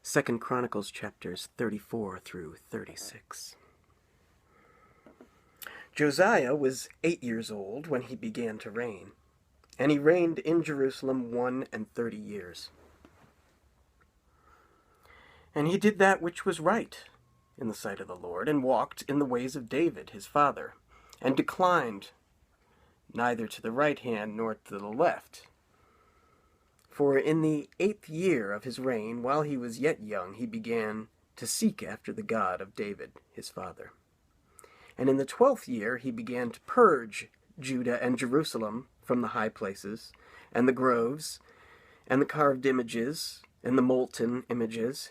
2 Chronicles chapters 34 through 36. Josiah was 8 years old when he began to reign, and he reigned in Jerusalem 31 years. And he did that which was right in the sight of the Lord, and walked in the ways of David his father, and declined neither to the right hand nor to the left. For in the 8th year of his reign, while he was yet young, he began to seek after the God of David his father. And in the 12th year he began to purge Judah and Jerusalem from the high places, and the groves, and the carved images, and the molten images.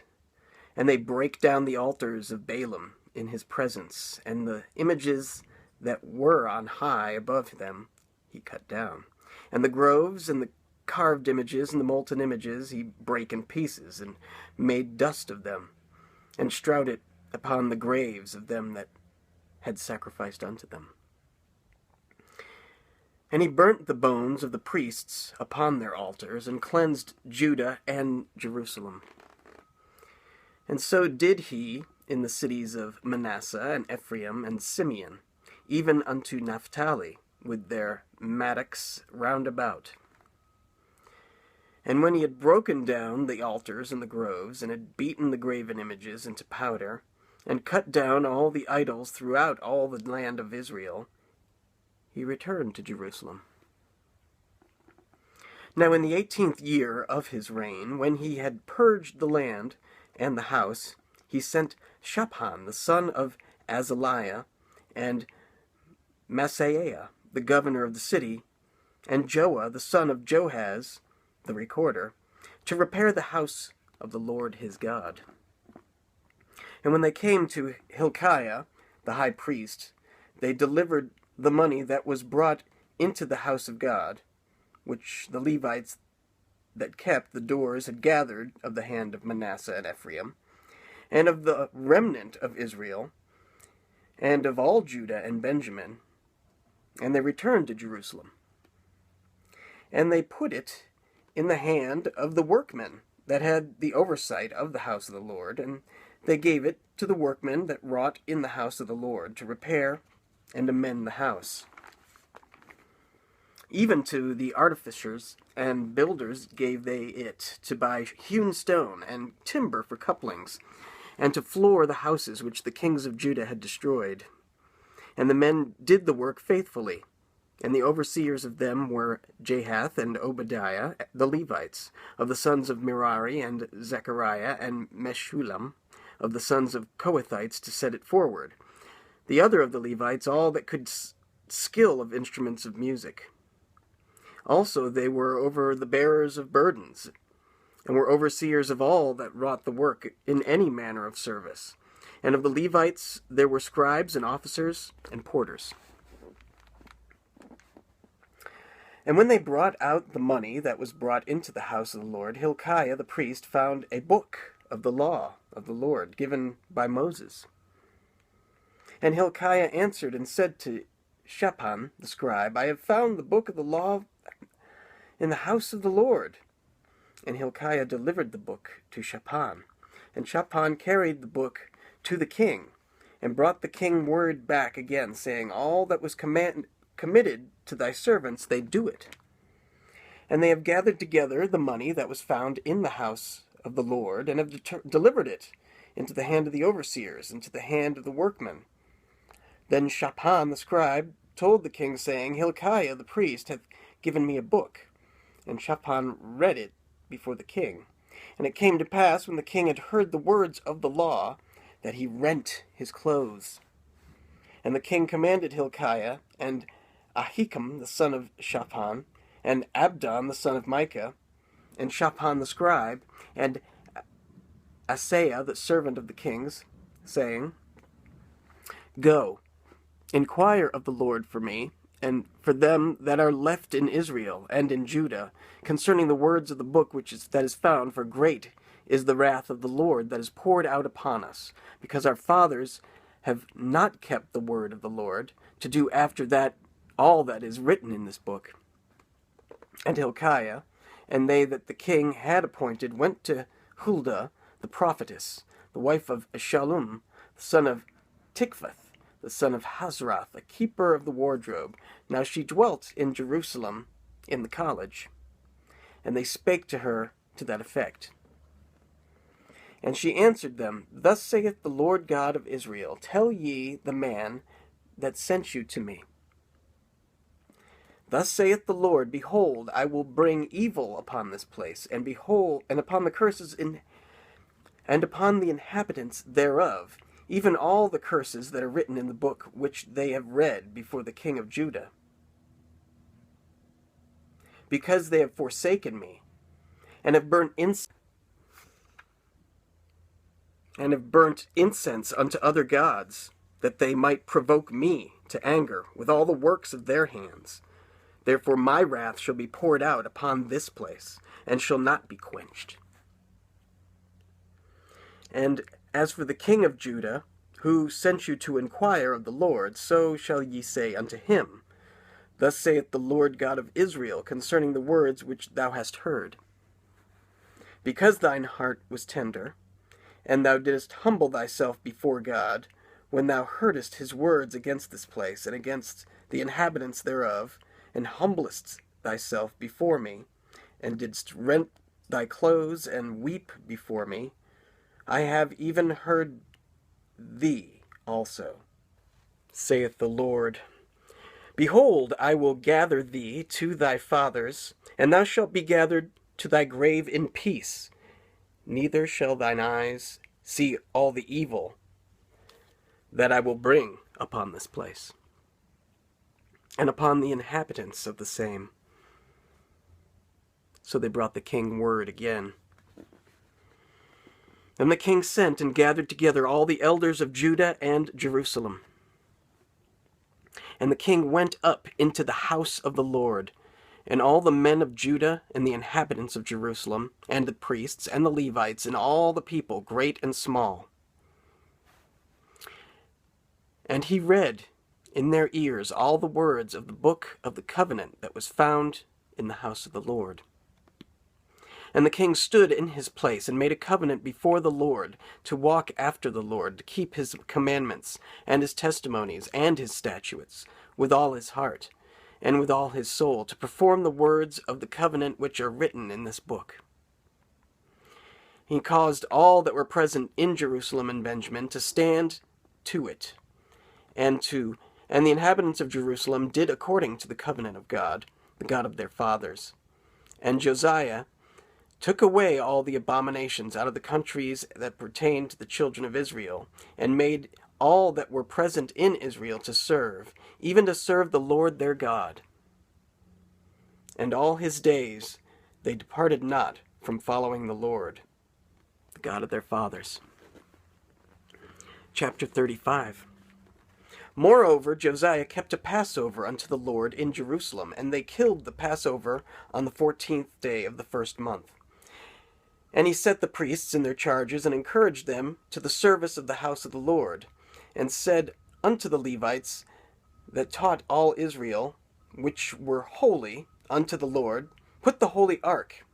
And they brake down the altars of Balaam in his presence, and the images that were on high above them he cut down. And the groves and the carved images and the molten images he brake in pieces, and made dust of them, and strewed it upon the graves of them that had sacrificed unto them. And he burnt the bones of the priests upon their altars, and cleansed Judah and Jerusalem. And so did he in the cities of Manasseh and Ephraim and Simeon, even unto Naphtali, with their mattocks round about. And when he had broken down the altars and the groves, and had beaten the graven images into powder, and cut down all the idols throughout all the land of Israel, he returned to Jerusalem. Now in the 18th year of his reign, when he had purged the land and the house, he sent Shaphan the son of Azaliah, and Maaseiah the governor of the city, and Joah the son of Joahaz the recorder, to repair the house of the Lord his God. And when they came to Hilkiah the high priest, they delivered the money that was brought into the house of God, which the Levites that kept the doors had gathered of the hand of Manasseh and Ephraim, and of the remnant of Israel, and of all Judah and Benjamin, and they returned to Jerusalem. And they put it in the hand of the workmen that had the oversight of the house of the Lord, and they gave it to the workmen that wrought in the house of the Lord, to repair and amend the house. Even to the artificers and builders gave they it, to buy hewn stone and timber for couplings, and to floor the houses which the kings of Judah had destroyed. And the men did the work faithfully, and the overseers of them were Jahath and Obadiah, the Levites, of the sons of Merari, and Zechariah and Meshullam, of the sons of Kohathites, to set it forward. The other of the Levites, all that could skill of instruments of music. Also they were over the bearers of burdens, and were overseers of all that wrought the work in any manner of service. And of the Levites there were scribes and officers and porters. And when they brought out the money that was brought into the house of the Lord, Hilkiah the priest found a book of the law of the Lord, given by Moses. And Hilkiah answered and said to Shaphan the scribe, I have found the book of the law in the house of the Lord. And Hilkiah delivered the book to Shaphan. And Shaphan carried the book to the king, and brought the king word back again, saying, All that was committed to thy servants, they do it. And they have gathered together the money that was found in the house of the Lord, and have delivered it into the hand of the overseers, and to the hand of the workmen. Then Shaphan the scribe told the king, saying, Hilkiah the priest hath given me a book. And Shaphan read it before the king. And it came to pass, when the king had heard the words of the law, that he rent his clothes. And the king commanded Hilkiah, and Ahikam the son of Shaphan, and Abdon the son of Micah, and Shaphan the scribe, and Asaiah the servant of the kings, saying, Go, inquire of the Lord for me, and for them that are left in Israel and in Judah, concerning the words of the book that is found, for great is the wrath of the Lord that is poured out upon us, because our fathers have not kept the word of the Lord, to do after that all that is written in this book. And Hilkiah, and they that the king had appointed, went to Huldah, the prophetess, the wife of Shallum, the son of Tikvath, the son of Hazrath, a keeper of the wardrobe. Now she dwelt in Jerusalem in the college. And they spake to her to that effect. And she answered them, Thus saith the Lord God of Israel, Tell ye the man that sent you to me. Thus saith the Lord, Behold, I will bring evil upon this place, and behold, and upon the curses and upon the inhabitants thereof, even all the curses that are written in the book which they have read before the king of Judah. Because they have forsaken me, and have burnt incense unto other gods, that they might provoke me to anger with all the works of their hands. Therefore my wrath shall be poured out upon this place, and shall not be quenched. And as for the king of Judah, who sent you to inquire of the Lord, so shall ye say unto him, Thus saith the Lord God of Israel concerning the words which thou hast heard. Because thine heart was tender, and thou didst humble thyself before God, when thou heardest his words against this place, and against the inhabitants thereof, and humblest thyself before me, and didst rent thy clothes, and weep before me, I have even heard thee also, saith the Lord. Behold, I will gather thee to thy fathers, and thou shalt be gathered to thy grave in peace. Neither shall thine eyes see all the evil that I will bring upon this place, and upon the inhabitants of the same. So they brought the king word again. And the king sent and gathered together all the elders of Judah and Jerusalem. And the king went up into the house of the Lord, and all the men of Judah and the inhabitants of Jerusalem, and the priests and the Levites, and all the people, great and small. And he read in their ears all the words of the book of the covenant that was found in the house of the Lord. And the king stood in his place and made a covenant before the Lord to walk after the Lord, to keep his commandments and his testimonies and his statutes with all his heart and with all his soul, to perform the words of the covenant which are written in this book. He caused all that were present in Jerusalem and Benjamin to stand to it, and the inhabitants of Jerusalem did according to the covenant of God, the God of their fathers. And Josiah took away all the abominations out of the countries that pertained to the children of Israel, and made all that were present in Israel to serve, even to serve the Lord their God. And all his days they departed not from following the Lord, the God of their fathers. Chapter 35. Moreover, Josiah kept a Passover unto the Lord in Jerusalem, and they killed the Passover on the 14th day of the first month. And he set the priests in their charges, and encouraged them to the service of the house of the Lord, and said unto the Levites that taught all Israel, which were holy unto the Lord, Put the holy ark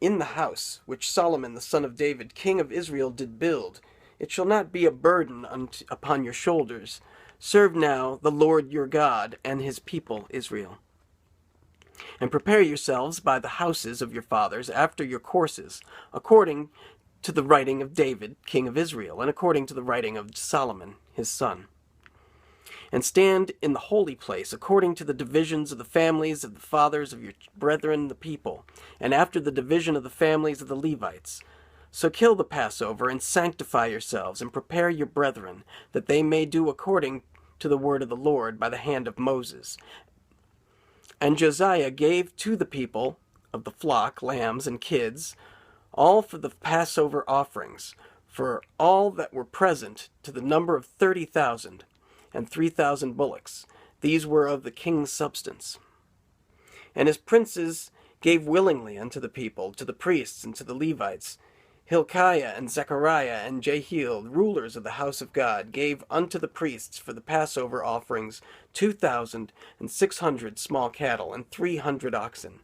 in the house which Solomon the son of David, king of Israel, did build. It shall not be a burden upon your shoulders. Serve now the Lord your God and his people Israel. And prepare yourselves by the houses of your fathers after your courses, according to the writing of David, king of Israel, and according to the writing of Solomon, his son. And stand in the holy place, according to the divisions of the families of the fathers of your brethren the people, and after the division of the families of the Levites. So kill the Passover, and sanctify yourselves, and prepare your brethren, that they may do according to the word of the Lord by the hand of Moses. And Josiah gave to the people of the flock lambs and kids, all for the Passover offerings, for all that were present, to the number of 30,000, and 3,000 bullocks. These were of the king's substance. And his princes gave willingly unto the people, to the priests and to the Levites. Hilkiah and Zechariah and Jehiel, rulers of the house of God, gave unto the priests for the Passover offerings 2,600 small cattle and 300 oxen.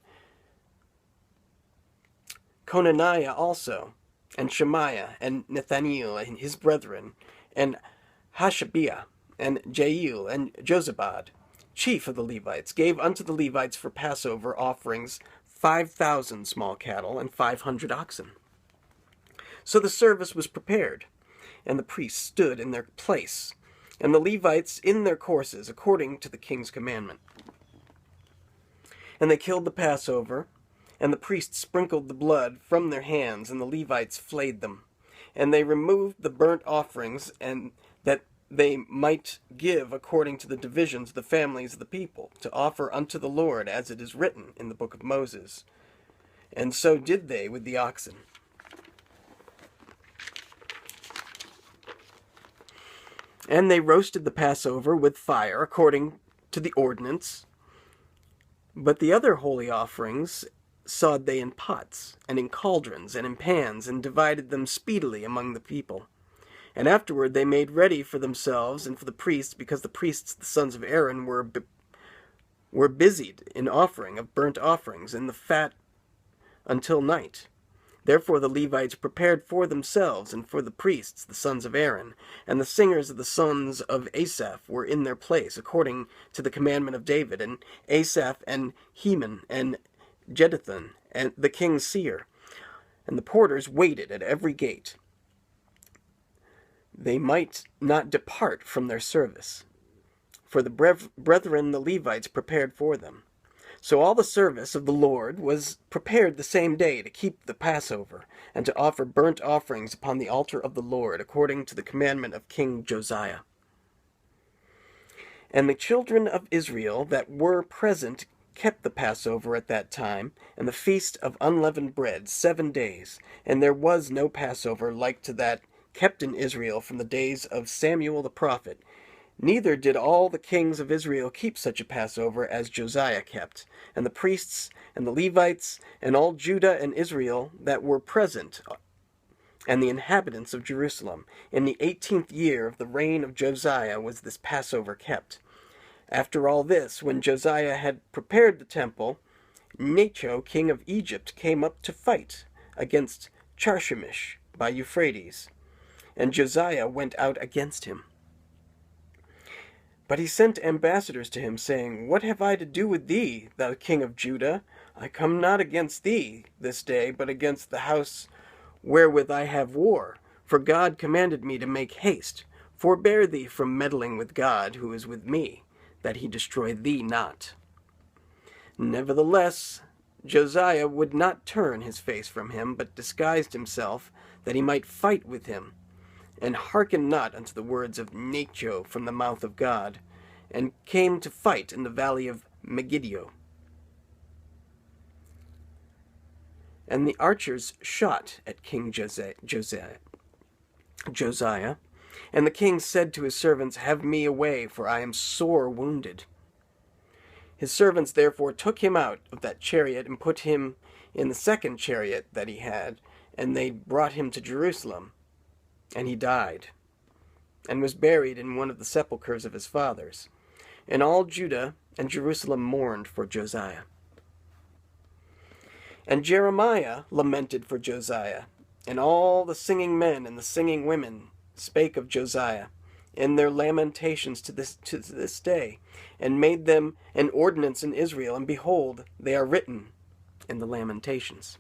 Conaniah also and Shemaiah, and Nathaniel, and his brethren, and Hashabiah, and Jael, and Jozabad, chief of the Levites, gave unto the Levites for Passover offerings 5,000 small cattle and 500 oxen. So the service was prepared, and the priests stood in their place, and the Levites in their courses, according to the king's commandment. And they killed the Passover, and the priests sprinkled the blood from their hands, and the Levites flayed them. And they removed the burnt offerings, and that they might give according to the divisions of the families of the people, to offer unto the Lord, as it is written in the book of Moses. And so did they with the oxen. And they roasted the Passover with fire, according to the ordinance. But the other holy offerings sawed they in pots, and in cauldrons, and in pans, and divided them speedily among the people. And afterward they made ready for themselves and for the priests, because the priests, the sons of Aaron, were busied in offering of burnt offerings and the fat until night. Therefore the Levites prepared for themselves and for the priests, the sons of Aaron, and the singers of the sons of Asaph were in their place, according to the commandment of David, and Asaph and Heman and Jeduthun, and the king's seer. And the porters waited at every gate. They might not depart from their service, for the brethren the Levites prepared for them. So all the service of the Lord was prepared the same day to keep the Passover, and to offer burnt offerings upon the altar of the Lord, according to the commandment of King Josiah. And the children of Israel that were present kept the Passover at that time, and the feast of unleavened bread 7 days, and there was no Passover like to that kept in Israel from the days of Samuel the prophet. Neither did all the kings of Israel keep such a Passover as Josiah kept, and the priests, and the Levites, and all Judah and Israel that were present, and the inhabitants of Jerusalem. In the 18th year of the reign of Josiah was this Passover kept. After all this, when Josiah had prepared the temple, Necho, king of Egypt, came up to fight against Charchemish by Euphrates, and Josiah went out against him. But he sent ambassadors to him, saying, What have I to do with thee, thou king of Judah? I come not against thee this day, but against the house wherewith I have war. For God commanded me to make haste. Forbear thee from meddling with God, who is with me, that he destroy thee not. Nevertheless, Josiah would not turn his face from him, but disguised himself, that he might fight with him, and hearkened not unto the words of Necho from the mouth of God, and came to fight in the valley of Megiddo. And the archers shot at King Josiah. And the king said to his servants, Have me away, for I am sore wounded. His servants therefore took him out of that chariot, and put him in the second chariot that he had, and they brought him to Jerusalem. And he died, and was buried in one of the sepulchres of his fathers. And all Judah and Jerusalem mourned for Josiah. And Jeremiah lamented for Josiah, and all the singing men and the singing women spake of Josiah in their lamentations to this day, and made them an ordinance in Israel, and behold, they are written in the Lamentations.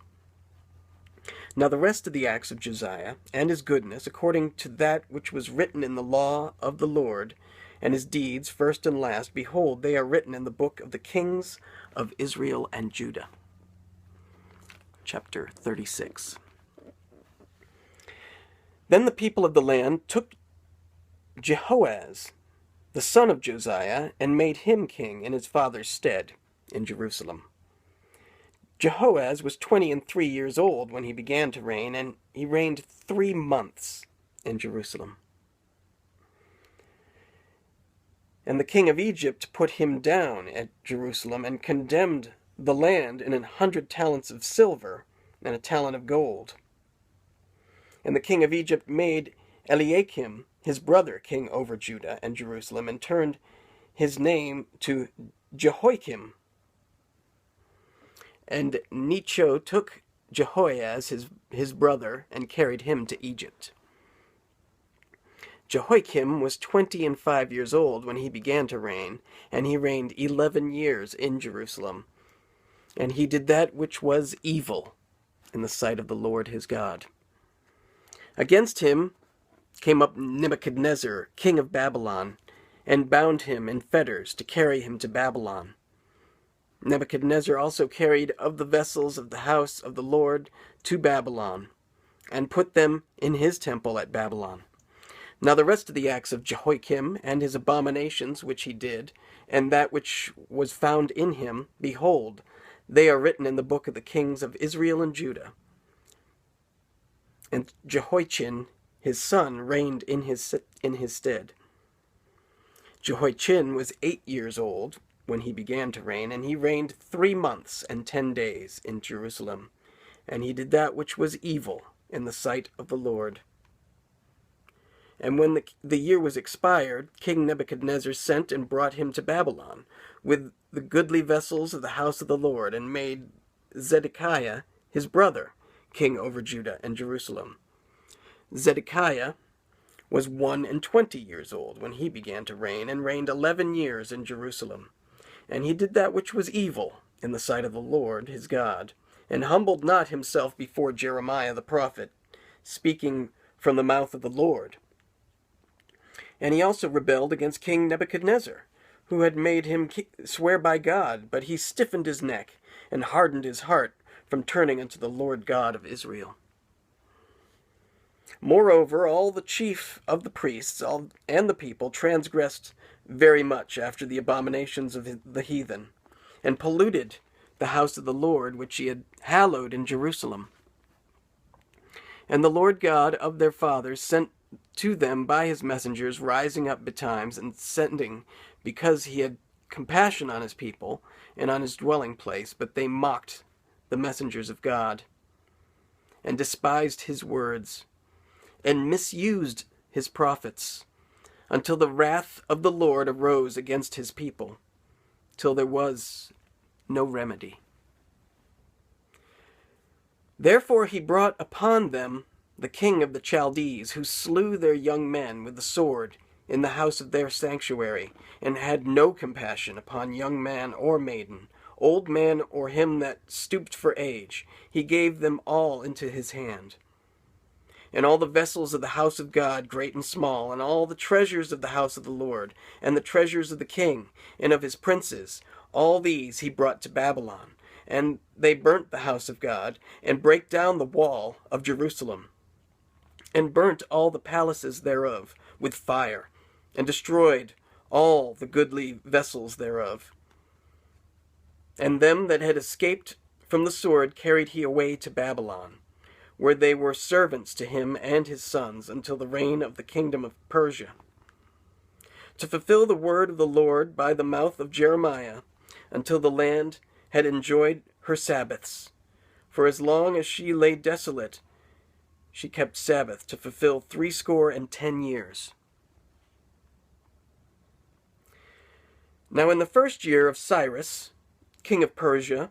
Now the rest of the acts of Josiah, and his goodness, according to that which was written in the law of the Lord, and his deeds, first and last, behold, they are written in the book of the kings of Israel and Judah. Chapter 36. Then the people of the land took Jehoaz, the son of Josiah, and made him king in his father's stead in Jerusalem. Jehoaz was 23 years old when he began to reign, and he reigned 3 months in Jerusalem. And the king of Egypt put him down at Jerusalem, and condemned the land in 100 talents of silver and a talent of gold. And the king of Egypt made Eliakim, his brother, king over Judah and Jerusalem, and turned his name to Jehoiakim. And Necho took Jehoiaz his brother and carried him to Egypt. Jehoiakim was 25 years old when he began to reign, and he reigned 11 years in Jerusalem. And he did that which was evil in the sight of the Lord his God. Against him came up Nebuchadnezzar, king of Babylon, and bound him in fetters to carry him to Babylon. Nebuchadnezzar also carried of the vessels of the house of the Lord to Babylon, and put them in his temple at Babylon. Now the rest of the acts of Jehoiakim, and his abominations which he did, and that which was found in him, behold, they are written in the book of the kings of Israel and Judah. And Jehoiachin his son reigned in his stead. Jehoiachin was 8 years old when he began to reign, and he reigned 3 months and 10 days in Jerusalem. And he did that which was evil in the sight of the Lord. And when the year was expired, King Nebuchadnezzar sent and brought him to Babylon, with the goodly vessels of the house of the Lord, and made Zedekiah his brother king over Judah and Jerusalem. Zedekiah was 21 years old when he began to reign, and reigned 11 years in Jerusalem. And he did that which was evil in the sight of the Lord his God, and humbled not himself before Jeremiah the prophet, speaking from the mouth of the Lord. And he also rebelled against King Nebuchadnezzar, who had made him swear by God, but he stiffened his neck, and hardened his heart from turning unto the Lord God of Israel. Moreover, all the chief of the priests and the people transgressed very much after the abominations of the heathen, and polluted the house of the Lord, which he had hallowed in Jerusalem. And the Lord God of their fathers sent to them by his messengers, rising up betimes and sending, because he had compassion on his people and on his dwelling place, but they mocked the messengers of God, and despised his words, and misused his prophets, until the wrath of the Lord arose against his people, till there was no remedy. Therefore he brought upon them the king of the Chaldees, who slew their young men with the sword in the house of their sanctuary, and had no compassion upon young man or maiden, old man or him that stooped for age. He gave them all into his hand. And all the vessels of the house of God, great and small, and all the treasures of the house of the Lord, and the treasures of the king, and of his princes, all these he brought to Babylon. And they burnt the house of God, and brake down the wall of Jerusalem, and burnt all the palaces thereof with fire, and destroyed all the goodly vessels thereof. And them that had escaped from the sword carried he away to Babylon, where they were servants to him and his sons, until the reign of the kingdom of Persia, to fulfill the word of the Lord by the mouth of Jeremiah, until the land had enjoyed her Sabbaths. For as long as she lay desolate, she kept Sabbath, to fulfill 70 years. Now in the first year of Cyrus, king of Persia,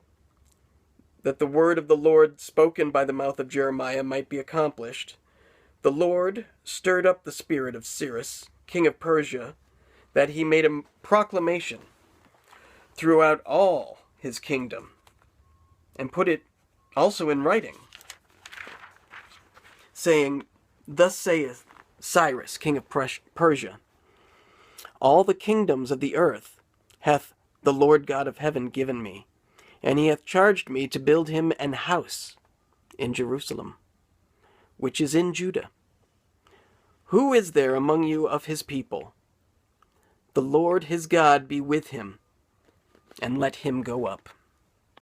that the word of the Lord spoken by the mouth of Jeremiah might be accomplished, the Lord stirred up the spirit of Cyrus, king of Persia, that he made a proclamation throughout all his kingdom, and put it also in writing, saying, Thus saith Cyrus, king of Persia, all the kingdoms of the earth hath the Lord God of heaven given me, and he hath charged me to build him an house in Jerusalem, which is in Judah. Who is there among you of his people? The Lord his God be with him, and let him go up.